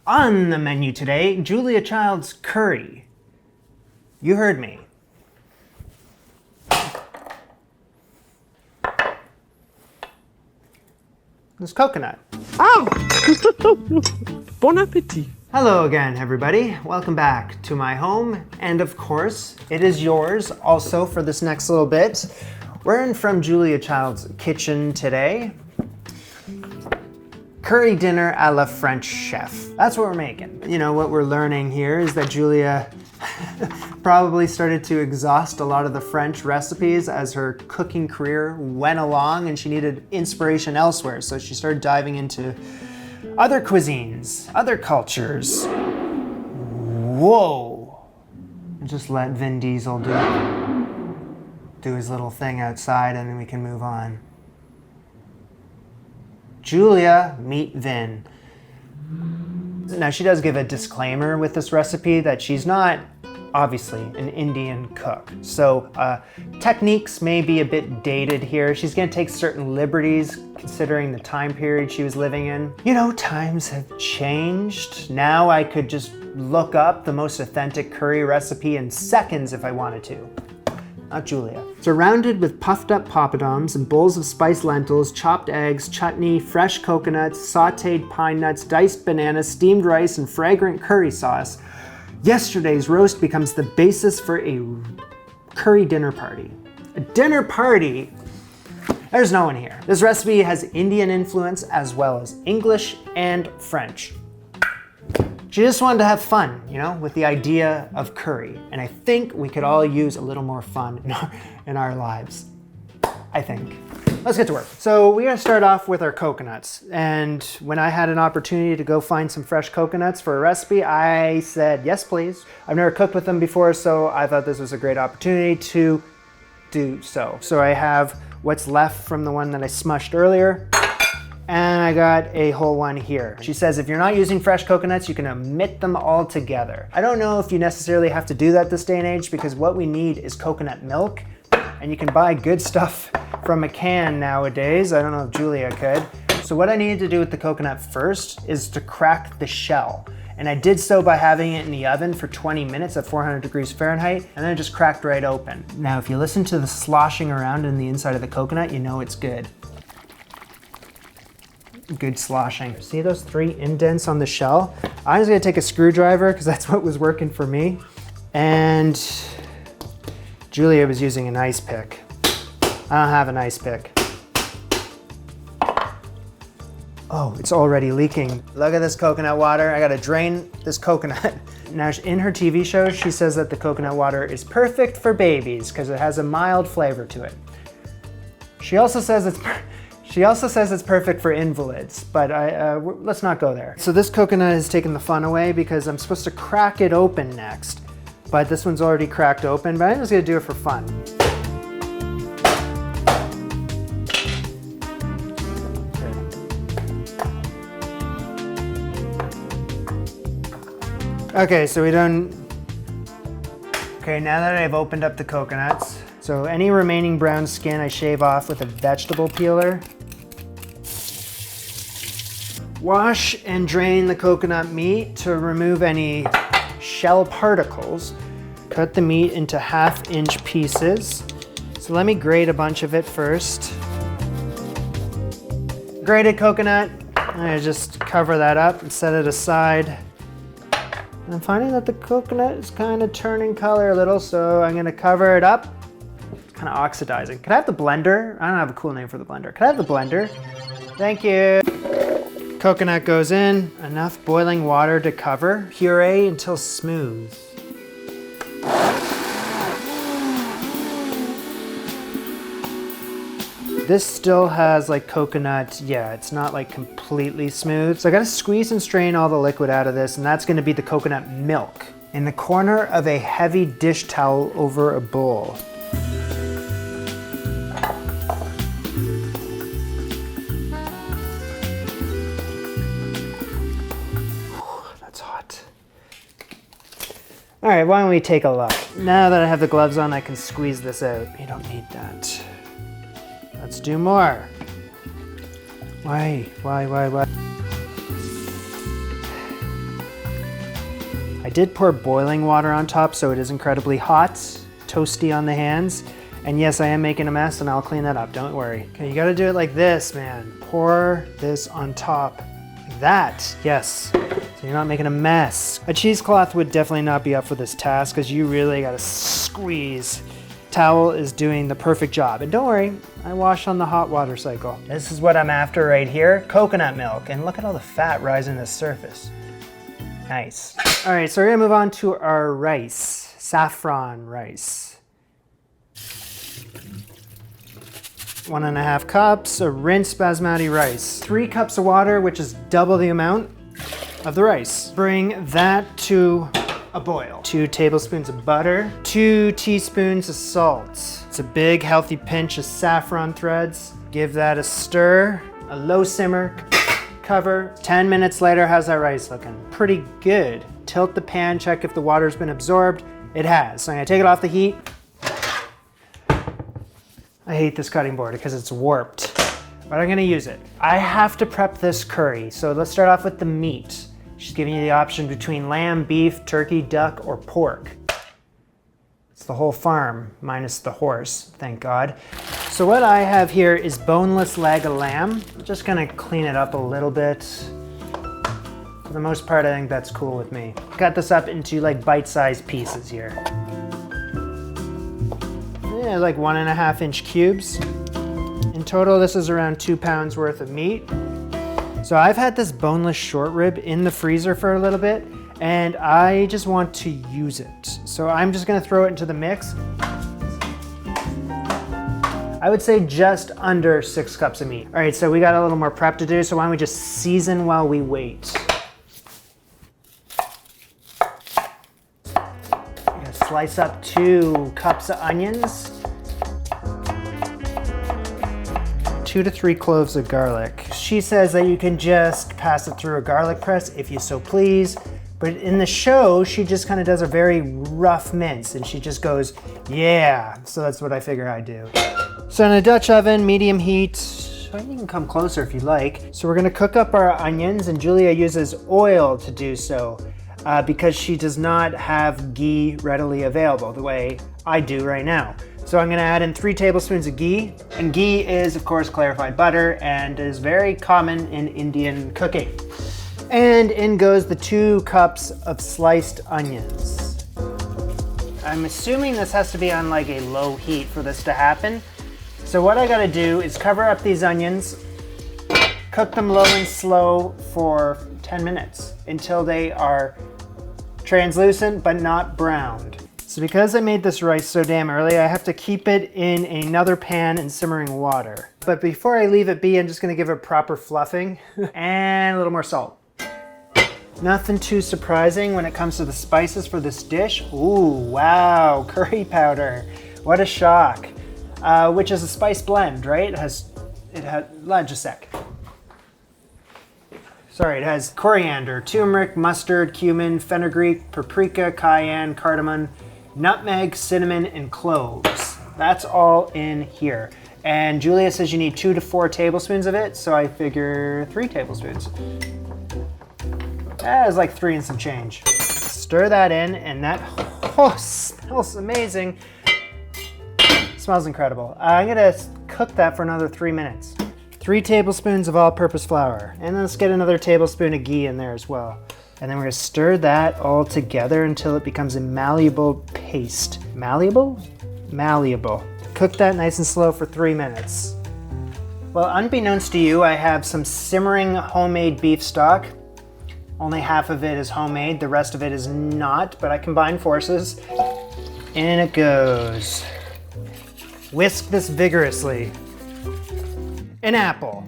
On the menu today, Julia Child's curry. You heard me. There's coconut. Oh! Bon appetit. Hello again, everybody. Welcome back to my home. And of course, it is yours also for this next little bit. We're in from Julia Child's kitchen today. Curry dinner a la French chef. That's what we're making. You know, what we're learning here is that Julia probably started to exhaust a lot of the French recipes as her cooking career went along, and she needed inspiration elsewhere. So she started diving into other cuisines, other cultures. Whoa. Just let Vin Diesel do his little thing outside, and then we can move on. Julia, meet Vin. Now, she does give a disclaimer with this recipe that she's not, obviously, an Indian cook. So techniques may be a bit dated here. She's gonna take certain liberties considering the time period she was living in. You know, times have changed. Now I could just look up the most authentic curry recipe in seconds if I wanted to. Not Julia. Surrounded with puffed up poppadoms and bowls of spiced lentils, chopped eggs, chutney, fresh coconuts, sautéed pine nuts, diced bananas, steamed rice, and fragrant curry sauce, yesterday's roast becomes the basis for a curry dinner party. A dinner party? There's no one here. This recipe has Indian influence as well as English and French. She just wanted to have fun, you know, with the idea of curry. And I think we could all use a little more fun in our lives. I think. Let's get to work. So we're gonna start off with our coconuts. And when I had an opportunity to go find some fresh coconuts for a recipe, I said, yes, please. I've never cooked with them before, so I thought this was a great opportunity to do so. So I have what's left from the one that I smushed earlier. And I got a whole one here. She says if you're not using fresh coconuts, you can omit them altogether. I don't know if you necessarily have to do that this day and age, because what we need is coconut milk. And you can buy good stuff from a can nowadays. I don't know if Julia could. So what I needed to do with the coconut first is to crack the shell. And I did so by having it in the oven for 20 minutes at 400 degrees Fahrenheit, and then it just cracked right open. Now, if you listen to the sloshing around in the inside of the coconut, you know it's good. Good sloshing. See those 3 indents on the shell? I'm just gonna take a screwdriver because that's what was working for me. And Julia was using an ice pick. I don't have an ice pick. Oh, it's already leaking. Look at this coconut water. I gotta drain this coconut. Now, in her TV show, she says that the coconut water is perfect for babies because it has a mild flavor to it. She also says it's perfect for invalids, but let's not go there. So this coconut has taken the fun away because I'm supposed to crack it open next, but this one's already cracked open, but I'm just gonna do it for fun. Okay, so we done. Okay, now that I've opened up the coconuts, so any remaining brown skin I shave off with a vegetable peeler. Wash and drain the coconut meat to remove any shell particles. Cut the meat into 1/2-inch pieces. So let me grate a bunch of it first. Grated coconut, I just cover that up and set it aside. And I'm finding that the coconut is kind of turning color a little, so I'm gonna cover it up. It's kind of oxidizing. Could I have the blender? I don't have a cool name for the blender. Could I have the blender? Thank you. Coconut goes in, enough boiling water to cover. Puree until smooth. This still has like coconut, yeah, it's not like completely smooth. So I gotta squeeze and strain all the liquid out of this, and that's gonna be the coconut milk in the corner of a heavy dish towel over a bowl. That's hot. All right, why don't we take a look? Now that I have the gloves on, I can squeeze this out. You don't need that. Let's do more. Why? I did pour boiling water on top, so it is incredibly hot, toasty on the hands. And yes, I am making a mess, and I'll clean that up, don't worry. Okay, you gotta do it like this, man. Pour this on top, like that, yes. So you're not making a mess. A cheesecloth would definitely not be up for this task, because you really gotta squeeze. Towel is doing the perfect job. And don't worry, I wash on the hot water cycle. This is what I'm after right here, coconut milk. And look at all the fat rising to the surface. Nice. All right, so we're gonna move on to our rice, saffron rice. 1.5 cups of rinsed basmati rice. 3 cups of water, which is double the amount of the rice. Bring that to a boil. 2 tablespoons of butter, 2 teaspoons of salt. It's a big healthy pinch of saffron threads. Give that a stir, a low simmer, cover. 10 minutes later, how's that rice looking? Pretty good. Tilt the pan, check if the water's been absorbed. It has. So I'm gonna take it off the heat. I hate this cutting board because it's warped, but I'm gonna use it. I have to prep this curry, so let's start off with the meat. She's giving you the option between lamb, beef, turkey, duck, or pork. It's the whole farm, minus the horse, thank God. So what I have here is boneless leg of lamb. I'm just gonna clean it up a little bit. For the most part, I think that's cool with me. Cut this up into like bite-sized pieces here. Yeah, like 1.5 inch cubes. In total, this is around 2 pounds worth of meat. So I've had this boneless short rib in the freezer for a little bit, and I just want to use it. So I'm just gonna throw it into the mix. I would say just under 6 cups of meat. All right, so we got a little more prep to do, so why don't we just season while we wait. I'm gonna slice up 2 cups of onions. 2 to 3 cloves of garlic. She says that you can just pass it through a garlic press if you so please, but in the show, she just kind of does a very rough mince and she just goes, yeah. So that's what I figure I do. So in a Dutch oven, medium heat, you can come closer if you like. So we're gonna cook up our onions, and Julia uses oil to do so because she does not have ghee readily available the way I do right now. So I'm gonna add in 3 tablespoons of ghee, and ghee is of course clarified butter and is very common in Indian cooking. And in goes the 2 cups of sliced onions. I'm assuming this has to be on like a low heat for this to happen. So what I gotta do is cover up these onions, cook them low and slow for 10 minutes until they are translucent but not browned. So because I made this rice so damn early, I have to keep it in another pan in simmering water. But before I leave it be, I'm just gonna give it proper fluffing and a little more salt. Nothing too surprising when it comes to the spices for this dish. Ooh, wow, curry powder. What a shock. Which is a spice blend, right? It has, just a sec. Sorry, it has coriander, turmeric, mustard, cumin, fenugreek, paprika, cayenne, cardamom, nutmeg, cinnamon, and cloves. That's all in here. And Julia says you need 2 to 4 tablespoons of it, so I figure 3 tablespoons. That is like 3 and some change. Stir that in, and that smells amazing. Smells incredible. I'm gonna cook that for another 3 minutes. 3 tablespoons of all-purpose flour, and let's get another tablespoon of ghee in there as well. And then we're gonna stir that all together until it becomes a malleable paste. Malleable? Malleable. Cook that nice and slow for 3 minutes. Well, unbeknownst to you, I have some simmering homemade beef stock. Only half of it is homemade, the rest of it is not, but I combined forces. In it goes. Whisk this vigorously. An apple.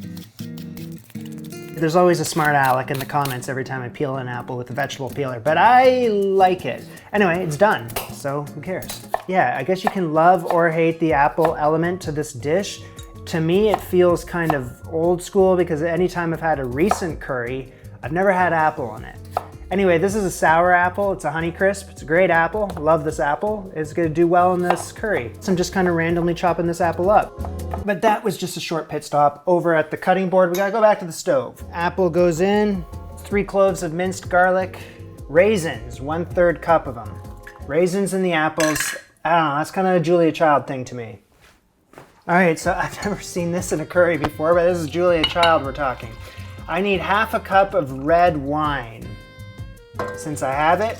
There's always a smart aleck in the comments every time I peel an apple with a vegetable peeler, but I like it. Anyway, it's done, so who cares? Yeah, I guess you can love or hate the apple element to this dish. To me, it feels kind of old school because anytime I've had a recent curry, I've never had apple in it. Anyway, this is a sour apple. It's a Honeycrisp. It's a great apple. Love this apple. It's gonna do well in this curry. So I'm just kind of randomly chopping this apple up. But that was just a short pit stop. Over at the cutting board, we gotta go back to the stove. Apple goes in, 3 cloves of minced garlic, Raisins, 1/3 cup of them. Raisins in the apples, I don't know, that's kind of a Julia Child thing to me. All right, so I've never seen this in a curry before, but this is Julia Child we're talking. I need 1/2 cup of red wine. Since I have it,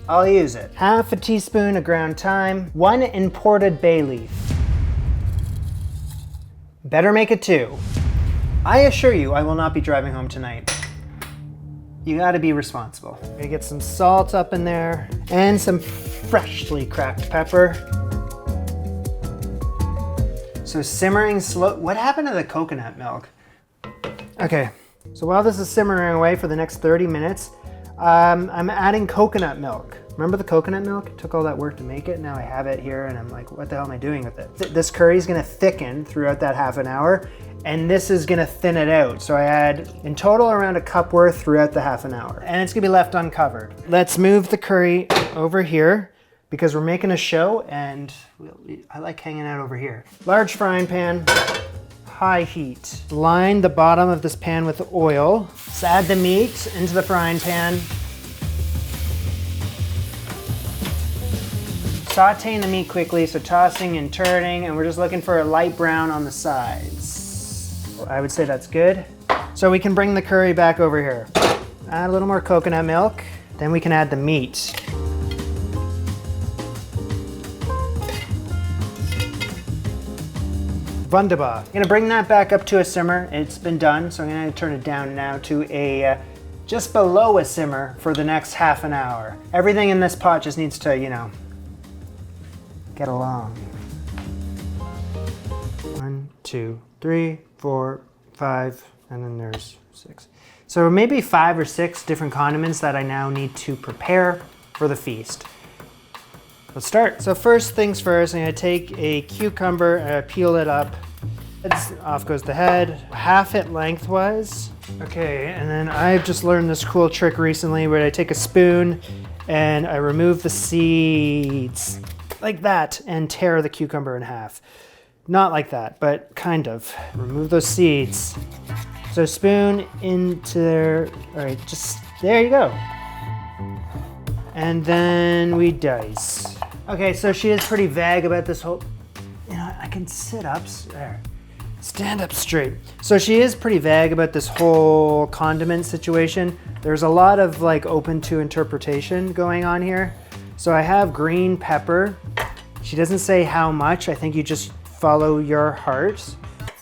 I'll use it. 1/2 teaspoon of ground thyme, 1 imported bay leaf. Better make it 2. I assure you I will not be driving home tonight. You gotta be responsible. Gonna get some salt up in there and some freshly cracked pepper. So simmering slow. What happened to the coconut milk? Okay, so while this is simmering away for the next 30 minutes, I'm adding coconut milk. Remember the coconut milk? It took all that work to make it. Now I have it here and I'm like, what the hell am I doing with it? This curry is gonna thicken throughout that half an hour and this is gonna thin it out. So I add in total around a cup worth throughout the half an hour. And it's gonna be left uncovered. Let's move the curry over here because we're making a show and I like hanging out over here. Large frying pan, high heat. Line the bottom of this pan with oil. Let's add the meat into the frying pan. Sauteing the meat quickly, so tossing and turning, and we're just looking for a light brown on the sides. I would say that's good. So we can bring the curry back over here. Add a little more coconut milk, then we can add the meat. Wunderbar. I'm gonna bring that back up to a simmer. It's been done, so I'm gonna turn it down now to a just below a simmer for the next half an hour. Everything in this pot just needs to, get along. 1, 2, 3, 4, 5, and then there's 6. So maybe 5 or 6 different condiments that I now need to prepare for the feast. Let's start. So first things first, I'm gonna take a cucumber, peel it up. Off goes the head, half it lengthwise. Okay, and then I've just learned this cool trick recently where I take a spoon and I remove the seeds like that and tear the cucumber in half. Not like that, but kind of. Remove those seeds. So spoon into there. All right, just there you go. And then we dice. Okay, so she is pretty vague about this whole, I can sit up, there. Stand up straight. So she is pretty vague about this whole condiment situation. There's a lot of open to interpretation going on here. So I have green pepper. She doesn't say how much. I think you just follow your heart.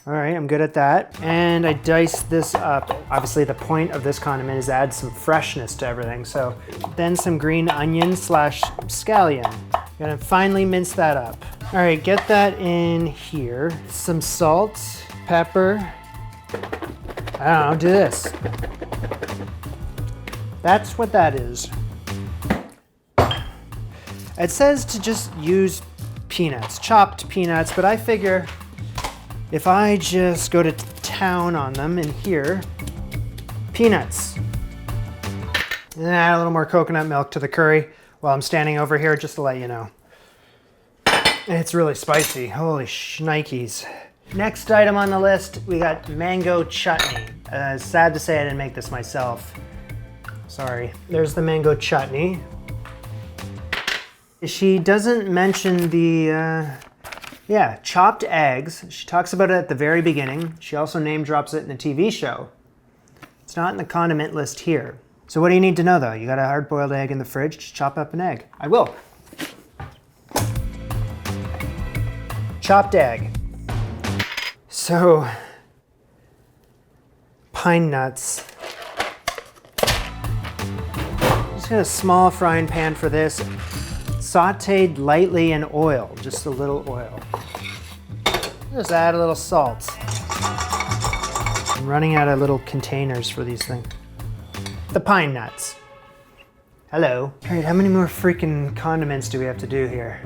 All right, I'm good at that. And I dice this up. Obviously the point of this condiment is to add some freshness to everything. So then some green onion / scallion. Gonna finely mince that up. All right, get that in here. Some salt, pepper. I don't know, do this. That's what that is. It says to just use peanuts, chopped peanuts, but I figure if I just go to town on them in here, peanuts. And then add a little more coconut milk to the curry while I'm standing over here just to let you know. It's really spicy, holy shnikes. Next item on the list, we got mango chutney. Sad to say I didn't make this myself. Sorry. There's the mango chutney. She doesn't mention the, chopped eggs. She talks about it at the very beginning. She also name drops it in the TV show. It's not in the condiment list here. So what do you need to know though? You got a hard-boiled egg in the fridge, just chop up an egg. I will. Chopped egg. So, pine nuts. Just got a small frying pan for this. Sauteed lightly in oil, just a little oil. Just add a little salt. I'm running out of little containers for these things. The pine nuts. Hello. All right, how many more freaking condiments do we have to do here?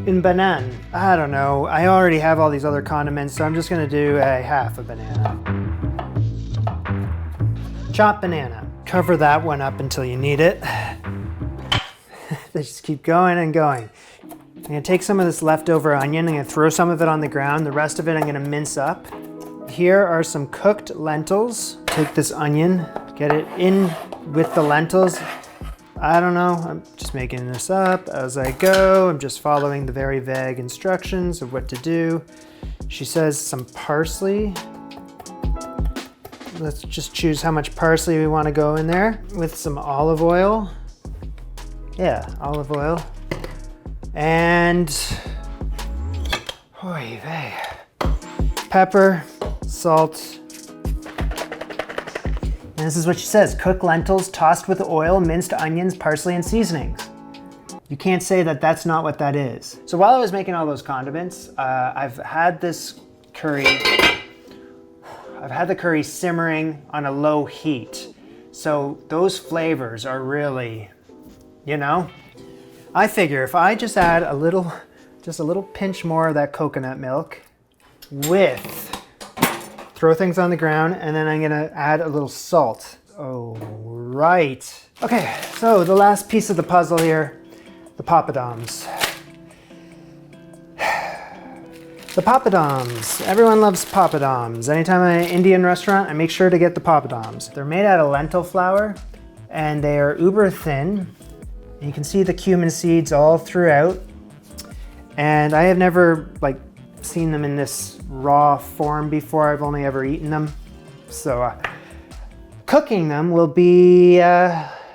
In banana, I don't know. I already have all these other condiments, so I'm just gonna do a half a banana. Chopped banana. Cover that one up until you need it. They just keep going and going. I'm gonna take some of this leftover onion, I'm gonna throw some of it on the ground, the rest of it I'm gonna mince up. here are some cooked lentils. Take this onion, get it in with the lentils. I don't know, I'm just making this up as I go. I'm just following the very vague instructions of what to do. She says some parsley. Let's just choose how much parsley we want to go in there with some olive oil. Yeah, olive oil. And oy vey. Pepper, salt. And this is what she says: cook lentils tossed with oil, minced onions, parsley, and seasonings. You can't say that that's not what that is. So while I was making all those condiments, I've had this curry, I've had the curry simmering on a low heat. So those flavors are really, you know, I figure if I just add a little pinch more of that coconut milk with, throw things on the ground, and then I'm gonna add a little salt. Oh, right. Okay, so the last piece of the puzzle here, the poppadoms. The poppadoms. Everyone loves poppadoms. Anytime I'm at an Indian restaurant, I make sure to get the poppadoms. They're made out of lentil flour, and they are uber thin. You can see the cumin seeds all throughout. And I have never seen them in this raw form before. I've only ever eaten them. So cooking them will be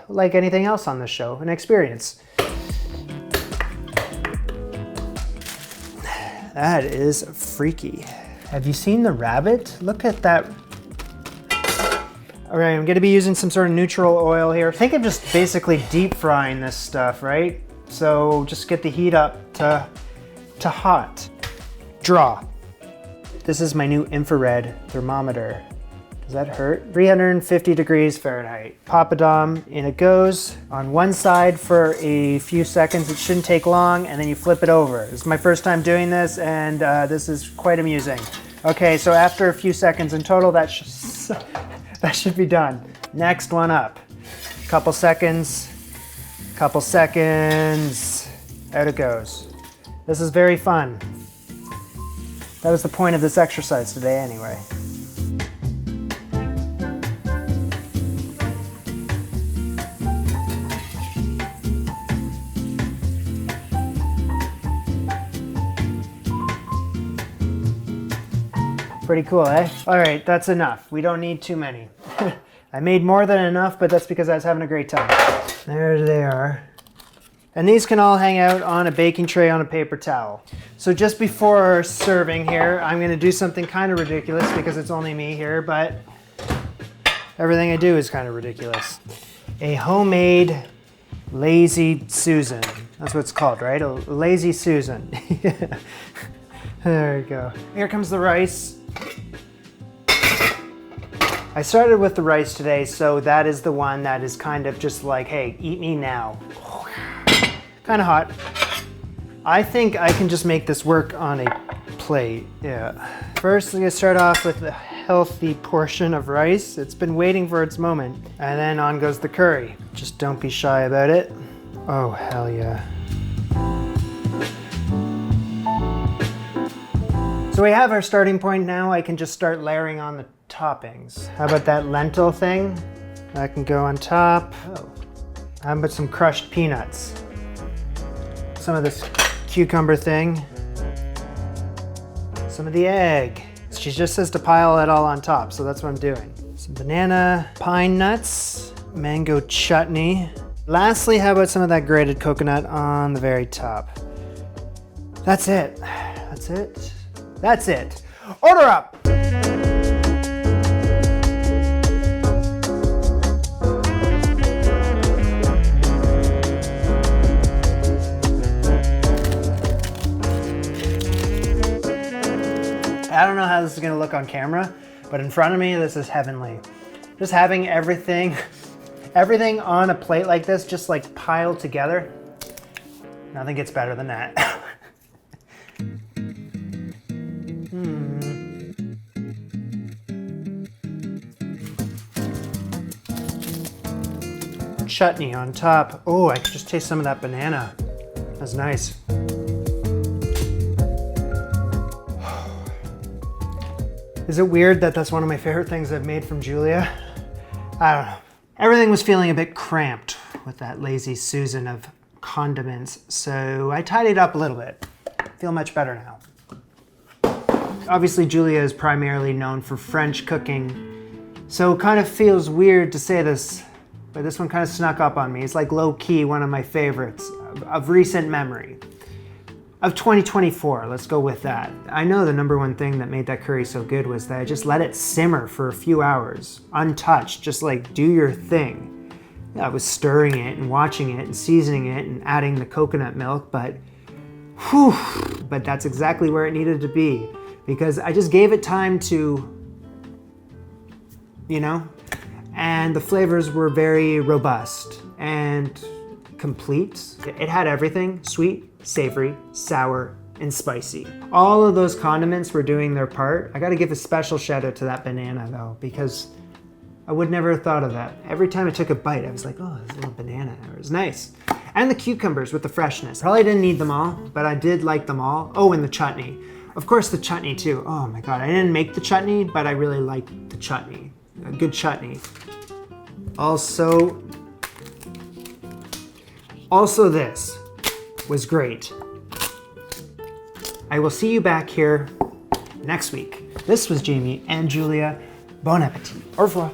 like anything else on this show, an experience. That is freaky. Have you seen the rabbit? Look at that. All right, I'm gonna be using some sort of neutral oil here. Think of just basically deep frying this stuff, right? So just get the heat up to hot. Draw. This is my new infrared thermometer. Does that hurt? 350 degrees Fahrenheit. Poppadom, in it goes. On one side for a few seconds. It shouldn't take long, and then you flip it over. This is my first time doing this, and this is quite amusing. Okay, so after a few seconds in total, that should be done. Next one up. Couple seconds, out it goes. This is very fun. That was the point of this exercise today anyway. Pretty cool, eh? All right, that's enough. We don't need too many. I made more than enough, but that's because I was having a great time. There they are. And these can all hang out on a baking tray on a paper towel. So just before serving here, I'm gonna do something kind of ridiculous because it's only me here, but everything I do is kind of ridiculous. A homemade lazy Susan. That's what it's called, right? A lazy Susan. There we go. Here comes the rice. I started with the rice today, so that is the one that is kind of just like, hey, eat me now. Kind of hot. I think I can just make this work on a plate, yeah. First, I'm gonna start off with a healthy portion of rice. It's been waiting for its moment. And then on goes the curry. Just don't be shy about it. Oh, hell yeah. So we have our starting point now. I can just start layering on the toppings. How about that lentil thing? That can go on top. Oh. How about some crushed peanuts? Some of this cucumber thing. Some of the egg. She just says to pile it all on top, so that's what I'm doing. Some banana, pine nuts, mango chutney. Lastly, how about some of that grated coconut on the very top? That's it. That's it. That's it. Order up! I don't know how this is gonna look on camera, but in front of me, this is heavenly. Just having everything on a plate like this, just like piled together, nothing gets better than that. Chutney on top. Oh, I can just taste some of that banana. That's nice. Is it weird that that's one of my favorite things I've made from Julia? I don't know. Everything was feeling a bit cramped with that lazy Susan of condiments, so I tidied up a little bit. Feel much better now. Obviously, Julia is primarily known for French cooking, so it kind of feels weird to say this, but this one kind of snuck up on me. It's like low-key one of my favorites of recent memory. Of 2024, let's go with that. I know the number one thing that made that curry so good was that I just let it simmer for a few hours, untouched, just like do your thing. Yeah, I was stirring it and watching it and seasoning it and adding the coconut milk, but whew, but that's exactly where it needed to be because I just gave it time to, you know, and the flavors were very robust and complete. It had everything, sweet, savory, sour, and spicy. All of those condiments were doing their part. I gotta give a special shout out to that banana though, because I would never have thought of that. Every time I took a bite, I was like, oh, there's a little banana. It was nice. And the cucumbers with the freshness. Probably didn't need them all, but I did like them all. Oh, and the chutney. Of course, the chutney too. Oh my God, I didn't make the chutney, but I really liked the chutney. A good chutney. Also this was great. I will see you back here next week. This was Jamie and Julia. Bon appetit. Au revoir.